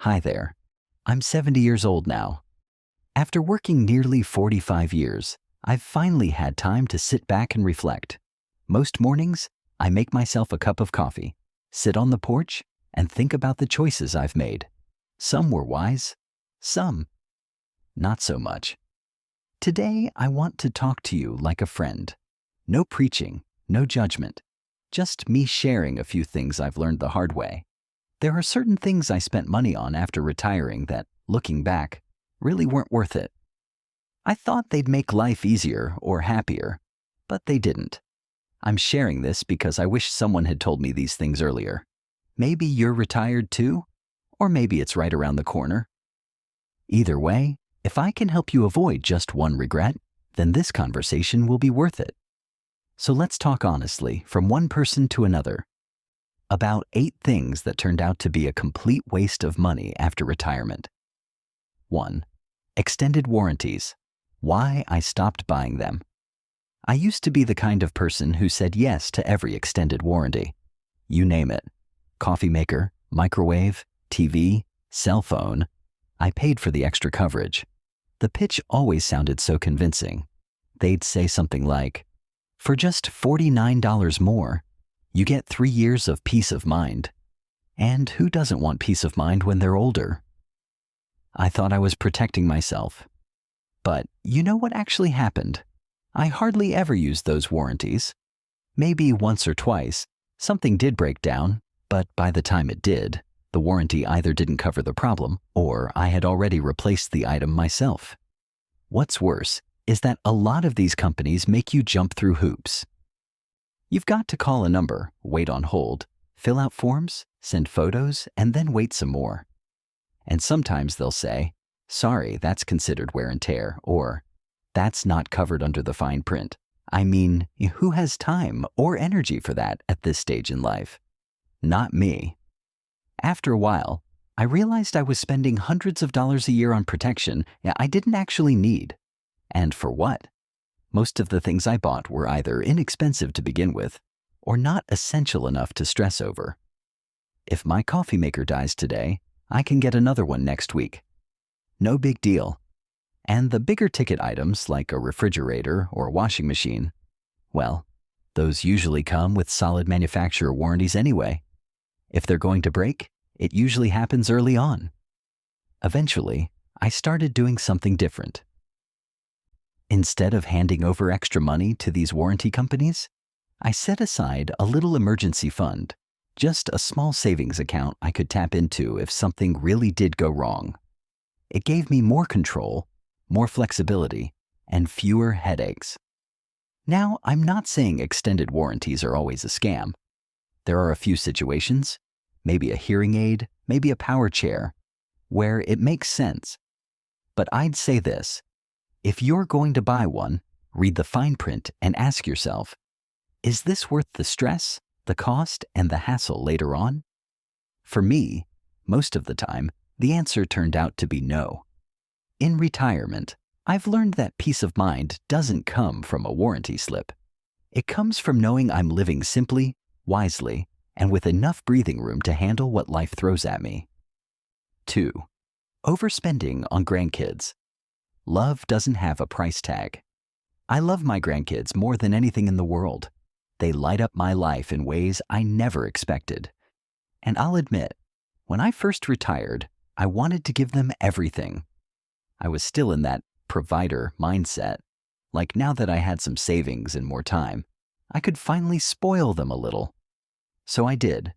Hi there. I'm 70 years old now. After working nearly 45 years, I've finally had time to sit back and reflect. Most mornings, I make myself a cup of coffee, sit on the porch, and think about the choices I've made. Some were wise, some not so much. Today, I want to talk to you like a friend. No preaching, no judgment, just me sharing a few things I've learned the hard way. There are certain things I spent money on after retiring that, looking back, really weren't worth it. I thought they'd make life easier or happier, but they didn't. I'm sharing this because I wish someone had told me these things earlier. Maybe you're retired too, or maybe it's right around the corner. Either way, if I can help you avoid just one regret, then this conversation will be worth it. So let's talk honestly from one person to another. About 8 things that turned out to be a complete waste of money after retirement. 1. Extended warranties. Why I stopped buying them. I used to be the kind of person who said yes to every extended warranty. You name it. Coffee maker, microwave, TV, cell phone. I paid for the extra coverage. The pitch always sounded so convincing. They'd say something like, "For just $49 more, you get 3 years of peace of mind." And who doesn't want peace of mind when they're older? I thought I was protecting myself. But you know what actually happened? I hardly ever used those warranties. Maybe once or twice, something did break down, but by the time it did, the warranty either didn't cover the problem or I had already replaced the item myself. What's worse is that a lot of these companies make you jump through hoops. You've got to call a number, wait on hold, fill out forms, send photos, and then wait some more. And sometimes they'll say, "Sorry, that's considered wear and tear," or "That's not covered under the fine print." I mean, who has time or energy for that at this stage in life? Not me. After a while, I realized I was spending hundreds of dollars a year on protection I didn't actually need. And for what? Most of the things I bought were either inexpensive to begin with or not essential enough to stress over. If my coffee maker dies today, I can get another one next week. No big deal. And the bigger ticket items like a refrigerator or washing machine, well, those usually come with solid manufacturer warranties anyway. If they're going to break, it usually happens early on. Eventually, I started doing something different. Instead of handing over extra money to these warranty companies, I set aside a little emergency fund, just a small savings account I could tap into if something really did go wrong. It gave me more control, more flexibility, and fewer headaches. Now, I'm not saying extended warranties are always a scam. There are a few situations, maybe a hearing aid, maybe a power chair, where it makes sense. But I'd say this, if you're going to buy one, read the fine print and ask yourself, is this worth the stress, the cost, and the hassle later on? For me, most of the time, the answer turned out to be no. In retirement, I've learned that peace of mind doesn't come from a warranty slip. It comes from knowing I'm living simply, wisely, and with enough breathing room to handle what life throws at me. 2. Overspending on grandkids. Love doesn't have a price tag. I love my grandkids more than anything in the world. They light up my life in ways I never expected. And I'll admit, when I first retired, I wanted to give them everything. I was still in that provider mindset. Like now that I had some savings and more time, I could finally spoil them a little. So I did.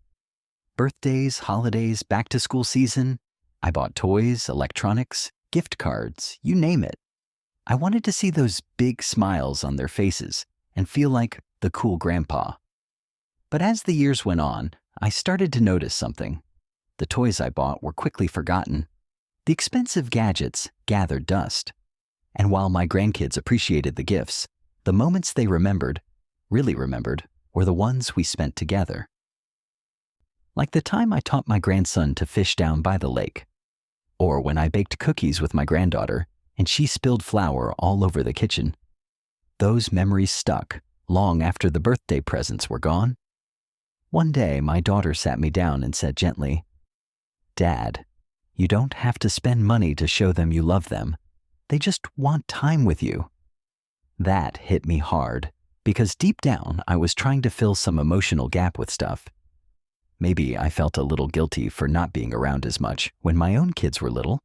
Birthdays, holidays, back-to-school season, I bought toys, electronics, gift cards, you name it. I wanted to see those big smiles on their faces and feel like the cool grandpa. But as the years went on, I started to notice something. The toys I bought were quickly forgotten. The expensive gadgets gathered dust. And while my grandkids appreciated the gifts, the moments they remembered, really remembered, were the ones we spent together. Like the time I taught my grandson to fish down by the lake, or when I baked cookies with my granddaughter and she spilled flour all over the kitchen. Those memories stuck long after the birthday presents were gone. One day, my daughter sat me down and said gently, "Dad, You don't have to spend money to show them you love them. They just want time with you. That hit me hard because deep down I was trying to fill some emotional gap with stuff. Maybe I felt a little guilty for not being around as much when my own kids were little.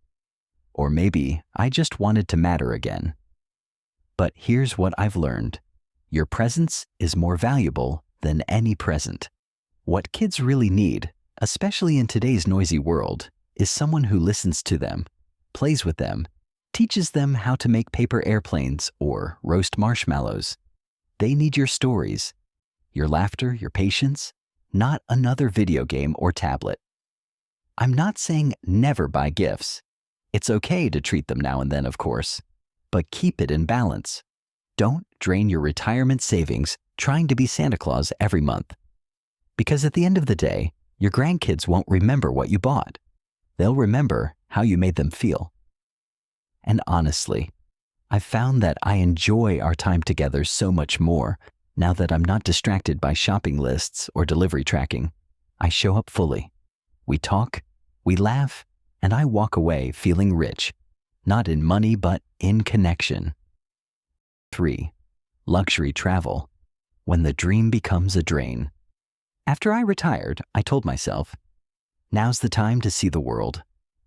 Or maybe I just wanted to matter again. But here's what I've learned. Your presence is more valuable than any present. What kids really need, especially in today's noisy world, is someone who listens to them, plays with them, teaches them how to make paper airplanes or roast marshmallows. They need your stories, your laughter, your patience, not another video game or tablet. I'm not saying never buy gifts. It's okay to treat them now and then, of course, but keep it in balance. Don't drain your retirement savings trying to be Santa Claus every month. Because at the end of the day, your grandkids won't remember what you bought. They'll remember how you made them feel. And honestly, I've found that I enjoy our time together so much more now that I'm not distracted by shopping lists or delivery tracking. I show up fully. We talk, we laugh, and I walk away feeling rich, not in money but in connection. 3. Luxury travel. When the dream becomes a drain. After I retired, I told myself, now's the time to see the world.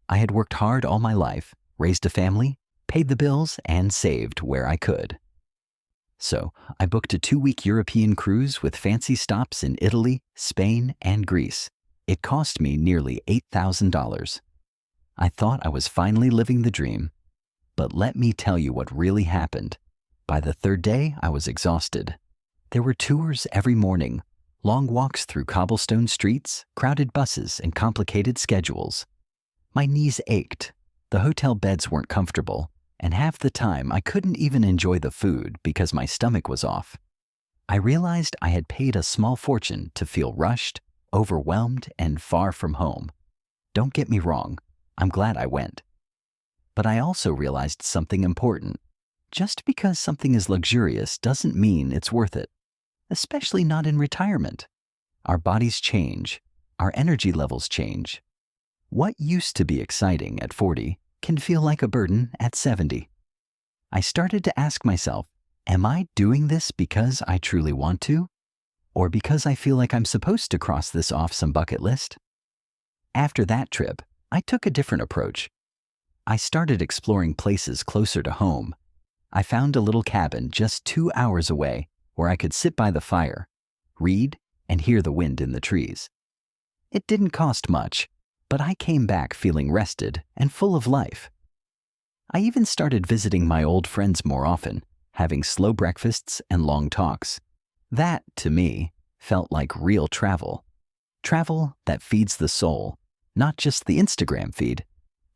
I had worked hard all my life, raised a family, paid the bills, and saved where I could. So I booked a 2-week European cruise with fancy stops in Italy, Spain, and Greece. It cost me nearly $8,000. I thought I was finally living the dream. But let me tell you what really happened. By the 3rd day, I was exhausted. There were tours every morning, long walks through cobblestone streets, crowded buses, and complicated schedules. My knees ached, the hotel beds weren't comfortable, and half the time I couldn't even enjoy the food because my stomach was off. I realized I had paid a small fortune to feel rushed, overwhelmed, and far from home. Don't get me wrong, I'm glad I went. But I also realized something important. Just because something is luxurious doesn't mean it's worth it, especially not in retirement. Our bodies change, our energy levels change. What used to be exciting at 40 can feel like a burden at 70. I started to ask myself, am I doing this because I truly want to? Or because I feel like I'm supposed to cross this off some bucket list? After that trip, I took a different approach. I started exploring places closer to home. I found a little cabin just 2 hours away where I could sit by the fire, read, and hear the wind in the trees. It didn't cost much, but I came back feeling rested and full of life. I even started visiting my old friends more often, having slow breakfasts and long talks. That, to me, felt like real travel. Travel that feeds the soul, not just the Instagram feed.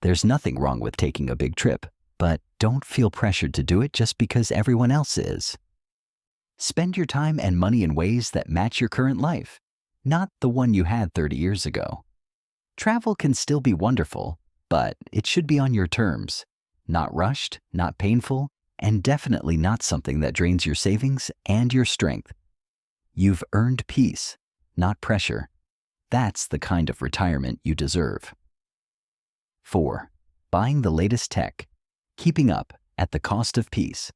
There's nothing wrong with taking a big trip, but don't feel pressured to do it just because everyone else is. Spend your time and money in ways that match your current life, not the one you had 30 years ago. Travel can still be wonderful, but it should be on your terms, not rushed, not painful, and definitely not something that drains your savings and your strength. You've earned peace, not pressure. That's the kind of retirement you deserve. 4. Buying the latest tech. Keeping up at the cost of peace.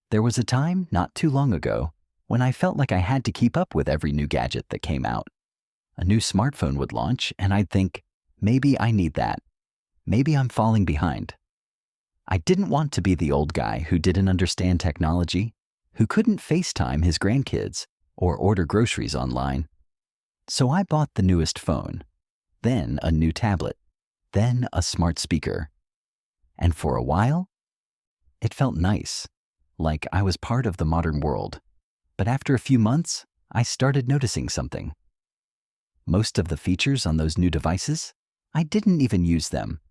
There was a time not too long ago when I felt like I had to keep up with every new gadget that came out. A new smartphone would launch and I'd think, maybe I need that. Maybe I'm falling behind. I didn't want to be the old guy who didn't understand technology, who couldn't FaceTime his grandkids or order groceries online. So I bought the newest phone, then a new tablet, then a smart speaker. And for a while, it felt nice, like I was part of the modern world. But after a few months, I started noticing something. Most of the features on those new devices, I didn't even use them.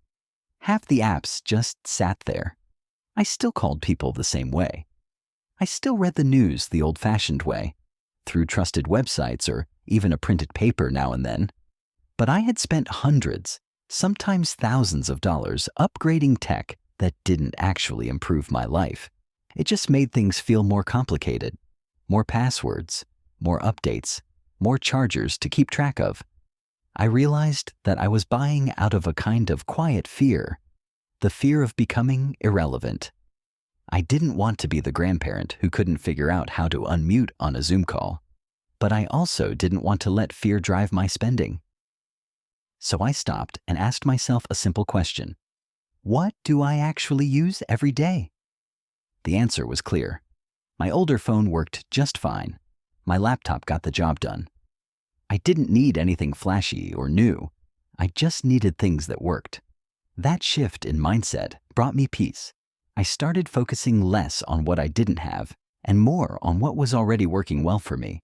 Half the apps just sat there. I still called people the same way. I still read the news the old-fashioned way, through trusted websites or even a printed paper now and then. But I had spent hundreds, sometimes thousands of dollars upgrading tech that didn't actually improve my life. It just made things feel more complicated. More passwords, more updates, more chargers to keep track of. I realized that I was buying out of a kind of quiet fear, the fear of becoming irrelevant. I didn't want to be the grandparent who couldn't figure out how to unmute on a Zoom call, but I also didn't want to let fear drive my spending. So I stopped and asked myself a simple question. What do I actually use every day? The answer was clear. My older phone worked just fine. My laptop got the job done. I didn't need anything flashy or new. I just needed things that worked. That shift in mindset brought me peace. I started focusing less on what I didn't have and more on what was already working well for me.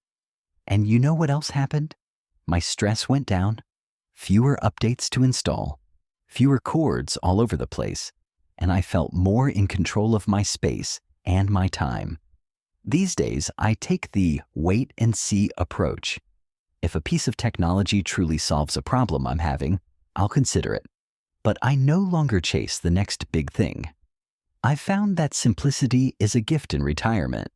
And you know what else happened? My stress went down, fewer updates to install, fewer cords all over the place, and I felt more in control of my space and my time. These days, I take the wait and see approach. If a piece of technology truly solves a problem I'm having, I'll consider it. But I no longer chase the next big thing. I've found that simplicity is a gift in retirement.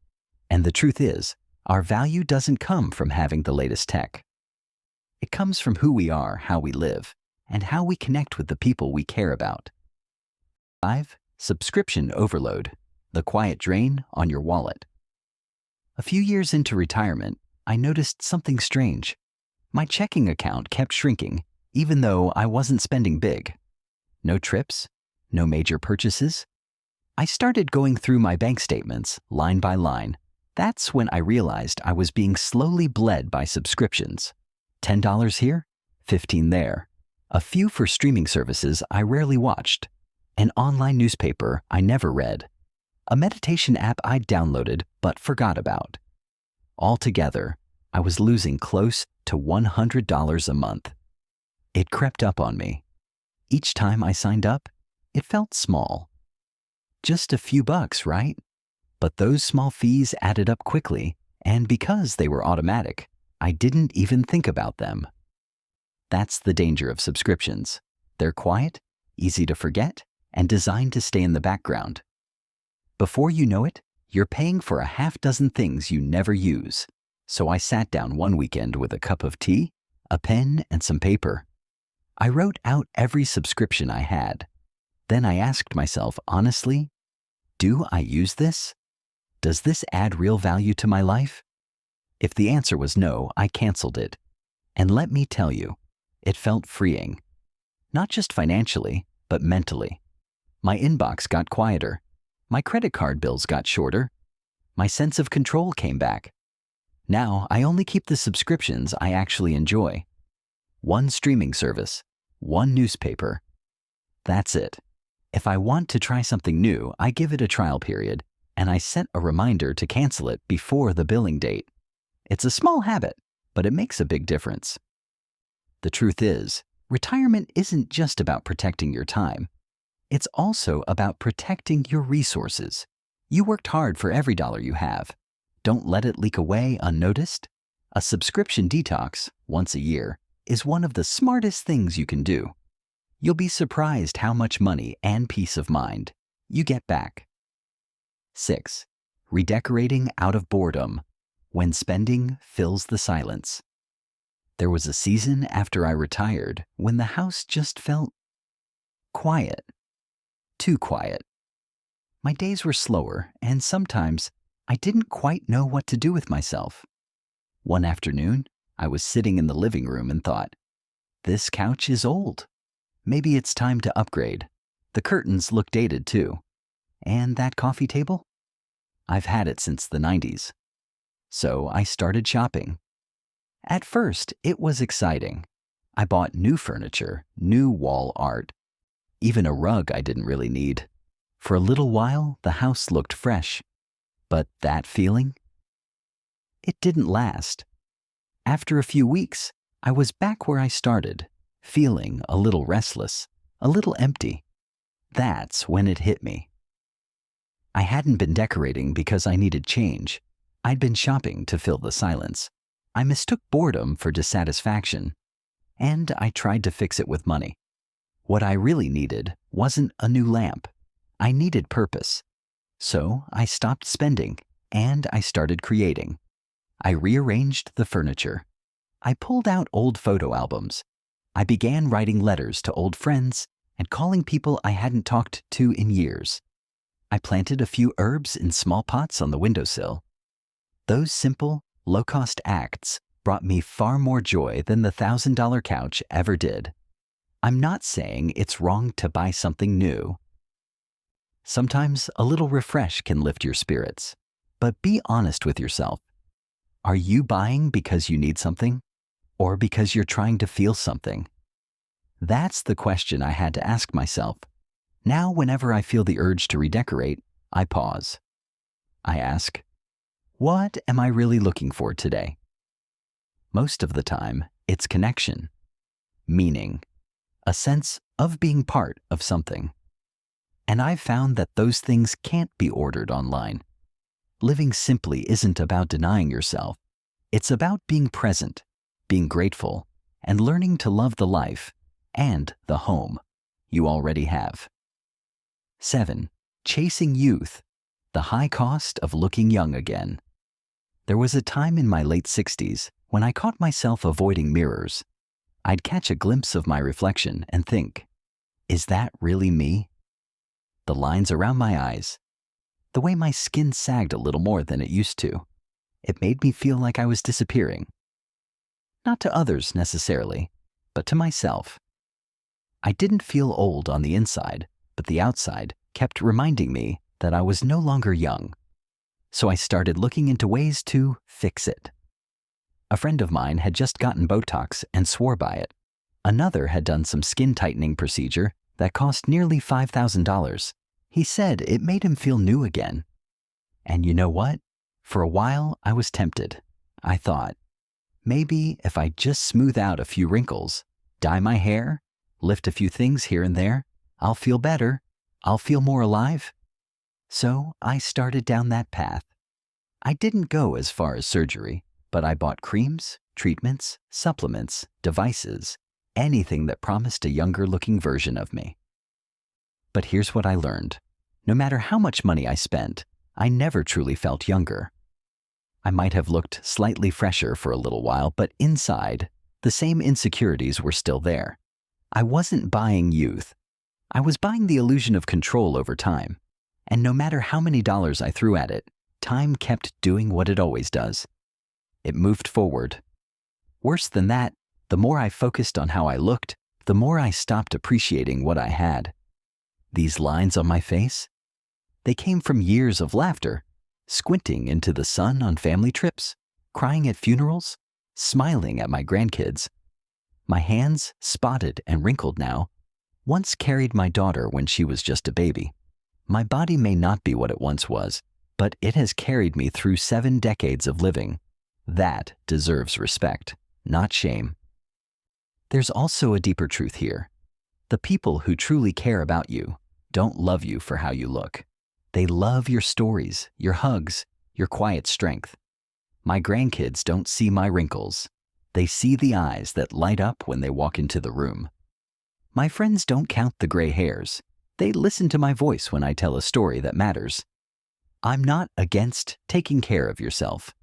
And the truth is, our value doesn't come from having the latest tech. It comes from who we are, how we live, and how we connect with the people we care about. 5. Subscription overload, the quiet drain on your wallet. A few years into retirement, I noticed something strange. My checking account kept shrinking, even though I wasn't spending big. No trips, no major purchases. I started going through my bank statements, line by line. That's when I realized I was being slowly bled by subscriptions. $10 here, $15 there. A few for streaming services I rarely watched. An online newspaper I never read. A meditation app I'd downloaded but forgot about. Altogether, I was losing close to $100 a month. It crept up on me. Each time I signed up, it felt small. Just a few bucks, right? But those small fees added up quickly, and because they were automatic, I didn't even think about them. That's the danger of subscriptions. They're quiet, easy to forget, and designed to stay in the background. Before you know it, you're paying for a half dozen things you never use. So I sat down one weekend with a cup of tea, a pen, and some paper. I wrote out every subscription I had. Then I asked myself honestly, do I use this? Does this add real value to my life? If the answer was no, I canceled it. And let me tell you, it felt freeing. Not just financially, but mentally. My inbox got quieter. My credit card bills got shorter. My sense of control came back. Now I only keep the subscriptions I actually enjoy. One streaming service, one newspaper. That's it. If I want to try something new, I give it a trial period, and I set a reminder to cancel it before the billing date. It's a small habit, but it makes a big difference. The truth is, retirement isn't just about protecting your time. It's also about protecting your resources. You worked hard for every dollar you have. Don't let it leak away unnoticed. A subscription detox, once a year, is one of the smartest things you can do. You'll be surprised how much money and peace of mind you get back. 6. Redecorating out of boredom, when spending fills the silence. There was a season after I retired when the house just felt quiet. Too quiet. My days were slower, and sometimes I didn't quite know what to do with myself. One afternoon, I was sitting in the living room and thought, this couch is old. Maybe it's time to upgrade. The curtains look dated too. And that coffee table? I've had it since the 90s. So I started shopping. At first, it was exciting. I bought new furniture, new wall art, even a rug I didn't really need. For a little while, the house looked fresh. But that feeling? It didn't last. After a few weeks, I was back where I started, feeling a little restless, a little empty. That's when it hit me. I hadn't been decorating because I needed change. I'd been shopping to fill the silence. I mistook boredom for dissatisfaction, and I tried to fix it with money. What I really needed wasn't a new lamp. I needed purpose. So I stopped spending, and I started creating. I rearranged the furniture. I pulled out old photo albums, I began writing letters to old friends and calling people I hadn't talked to in years. I planted a few herbs in small pots on the windowsill. Those simple, low-cost acts brought me far more joy than the $1,000 couch ever did. I'm not saying it's wrong to buy something new. Sometimes a little refresh can lift your spirits, but be honest with yourself. Are you buying because you need something, or because you're trying to feel something? That's the question I had to ask myself. Now, whenever I feel the urge to redecorate, I pause. I ask, what am I really looking for today? Most of the time, it's connection, meaning, a sense of being part of something. And I've found that those things can't be ordered online. Living simply isn't about denying yourself. It's about being present, being grateful, and learning to love the life and the home you already have. 7. Chasing youth, the high cost of looking young again. There was a time in my late 60s when I caught myself avoiding mirrors. I'd catch a glimpse of my reflection and think, is that really me? The lines around my eyes, the way my skin sagged a little more than it used to, it made me feel like I was disappearing. Not to others necessarily, but to myself. I didn't feel old on the inside, but the outside kept reminding me that I was no longer young. So I started looking into ways to fix it. A friend of mine had just gotten Botox and swore by it. Another had done some skin tightening procedure that cost nearly $5,000. He said it made him feel new again. And you know what? For a while, I was tempted. I thought, maybe if I just smooth out a few wrinkles, dye my hair, lift a few things here and there, I'll feel better. I'll feel more alive. So I started down that path. I didn't go as far as surgery, but I bought creams, treatments, supplements, devices, anything that promised a younger-looking version of me. But here's what I learned. No matter how much money I spent, I never truly felt younger. I might have looked slightly fresher for a little while, but inside, the same insecurities were still there. I wasn't buying youth. I was buying the illusion of control over time. And no matter how many dollars I threw at it, time kept doing what it always does. It moved forward. Worse than that, the more I focused on how I looked, the more I stopped appreciating what I had. These lines on my face? They came from years of laughter, squinting into the sun on family trips, crying at funerals, smiling at my grandkids. My hands, spotted and wrinkled now, once carried my daughter when she was just a baby. My body may not be what it once was, but it has carried me through 7 decades of living. That deserves respect, not shame. There's also a deeper truth here. The people who truly care about you don't love you for how you look. They love your stories, your hugs, your quiet strength. My grandkids don't see my wrinkles. They see the eyes that light up when they walk into the room. My friends don't count the gray hairs. They listen to my voice when I tell a story that matters. I'm not against taking care of yourself.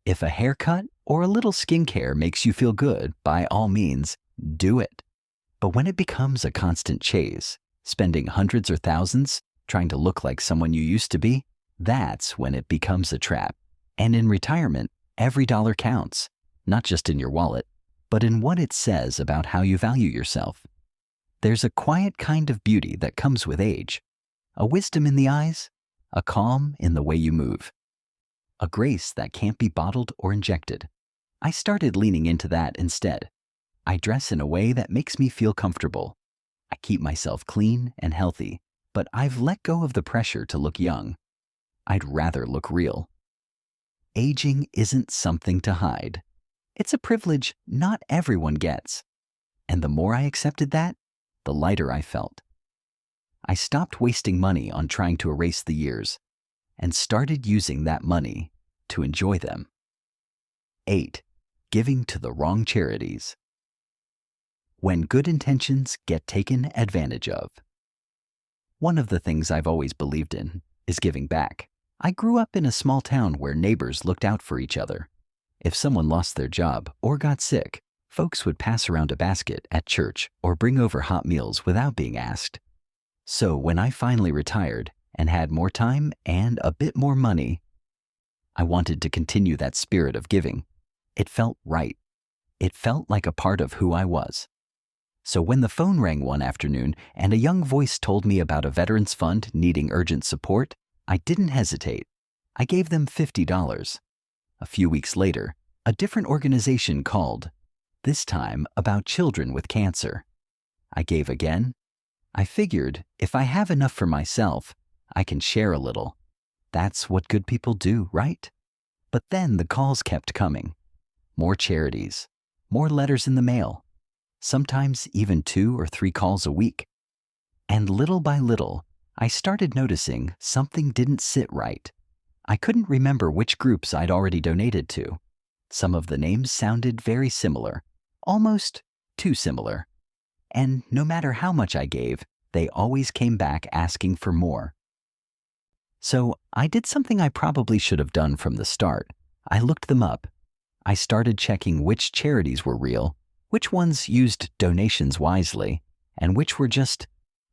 If a haircut or a little skincare makes you feel good, by all means, do it. But when it becomes a constant chase, spending hundreds or thousands trying to look like someone you used to be, that's when it becomes a trap. And in retirement, every dollar counts, not just in your wallet, but in what it says about how you value yourself. There's a quiet kind of beauty that comes with age, a wisdom in the eyes, a calm in the way you move, a grace that can't be bottled or injected. I started leaning into that instead. I dress in a way that makes me feel comfortable. I keep myself clean and healthy, but I've let go of the pressure to look young. I'd rather look real. Aging isn't something to hide. It's a privilege not everyone gets. And the more I accepted that, the lighter I felt. I stopped wasting money on trying to erase the years and started using that money to enjoy them. 8. Giving to the wrong charities. When good intentions get taken advantage of. One of the things I've always believed in is giving back. I grew up in a small town where neighbors looked out for each other. If someone lost their job or got sick, Folks would pass around a basket at church or bring over hot meals without being asked. So when I finally retired and had more time and a bit more money, I wanted to continue that spirit of giving. It felt right. It felt like a part of who I was. So when the phone rang one afternoon and a young voice told me about a veterans fund needing urgent support, I didn't hesitate. I gave them $50. A few weeks later, a different organization called, this time about children with cancer. I gave again. I figured if I have enough for myself, I can share a little. That's what good people do, right? But then the calls kept coming. More charities, more letters in the mail, sometimes even 2 or 3 calls a week. And little by little, I started noticing something didn't sit right. I couldn't remember which groups I'd already donated to. Some of the names sounded very similar, almost too similar. And no matter how much I gave, they always came back asking for more. So I did something I probably should have done from the start. I looked them up. I started checking which charities were real, which ones used donations wisely, and which were just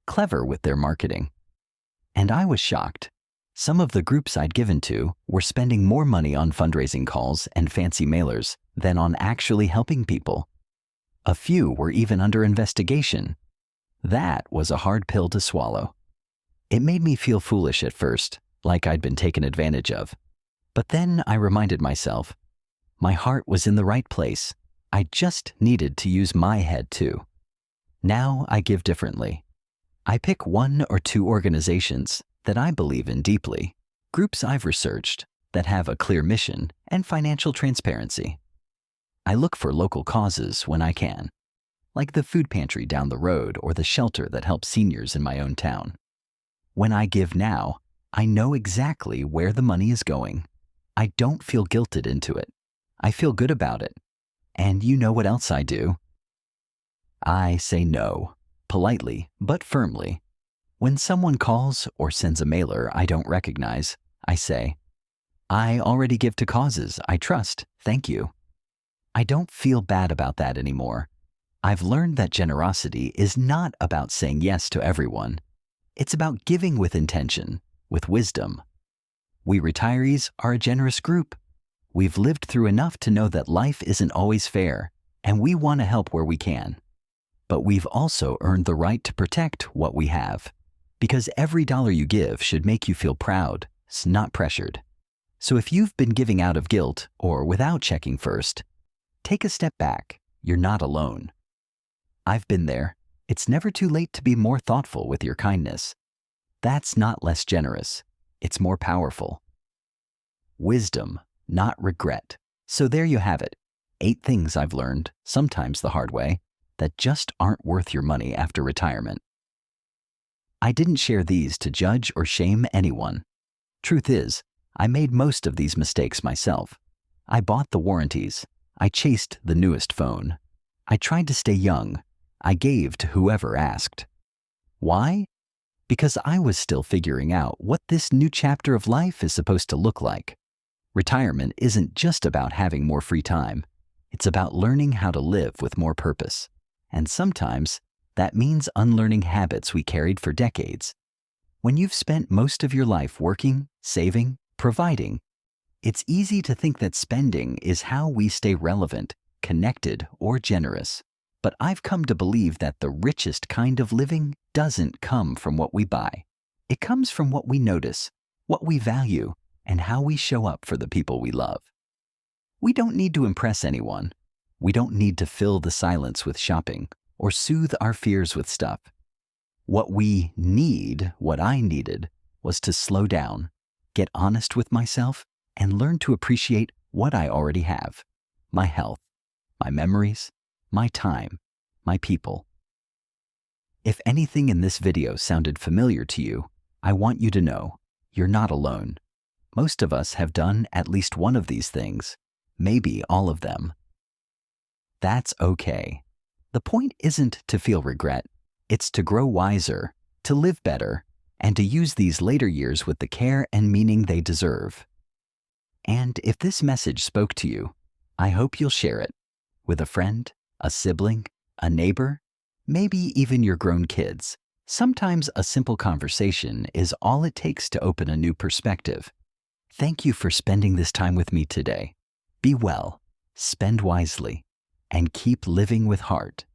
clever with their marketing. And I was shocked. Some of the groups I'd given to were spending more money on fundraising calls and fancy mailers than on actually helping people. A few were even under investigation. That was a hard pill to swallow. It made me feel foolish at first, like I'd been taken advantage of. But then I reminded myself, my heart was in the right place. I just needed to use my head too. Now I give differently. I pick 1 or 2 organizations that I believe in deeply, groups I've researched that have a clear mission and financial transparency. I look for local causes when I can, like the food pantry down the road or the shelter that helps seniors in my own town. When I give now, I know exactly where the money is going. I don't feel guilted into it. I feel good about it. And you know what else I do? I say no, politely but firmly. When someone calls or sends a mailer I don't recognize, I say, I already give to causes I trust, thank you. I don't feel bad about that anymore. I've learned that generosity is not about saying yes to everyone. It's about giving with intention, with wisdom. We retirees are a generous group. We've lived through enough to know that life isn't always fair, and we want to help where we can. But we've also earned the right to protect what we have, because every dollar you give should make you feel proud, not pressured. So if you've been giving out of guilt or without checking first, take a step back. You're not alone. I've been there. It's never too late to be more thoughtful with your kindness. That's not less generous. It's more powerful. Wisdom, not regret. So there you have it. 8 things I've learned, sometimes the hard way, that just aren't worth your money after retirement. I didn't share these to judge or shame anyone. Truth is, I made most of these mistakes myself. I bought the warranties. I chased the newest phone. I tried to stay young. I gave to whoever asked. Why? Because I was still figuring out what this new chapter of life is supposed to look like. Retirement isn't just about having more free time. It's about learning how to live with more purpose. And sometimes that means unlearning habits we carried for decades. When you've spent most of your life working, saving, providing, it's easy to think that spending is how we stay relevant, connected, or generous. But I've come to believe that the richest kind of living doesn't come from what we buy. It comes from what we notice, what we value, and how we show up for the people we love. We don't need to impress anyone. We don't need to fill the silence with shopping or soothe our fears with stuff. What I needed, was to slow down, get honest with myself, and learn to appreciate what I already have: my health, my memories, my time, my people. If anything in this video sounded familiar to you, I want you to know you're not alone. Most of us have done at least one of these things, maybe all of them. That's okay. The point isn't to feel regret. It's to grow wiser, to live better, and to use these later years with the care and meaning they deserve. And if this message spoke to you, I hope you'll share it with a friend, a sibling, a neighbor, maybe even your grown kids. Sometimes a simple conversation is all it takes to open a new perspective. Thank you for spending this time with me today. Be well, spend wisely, and keep living with heart.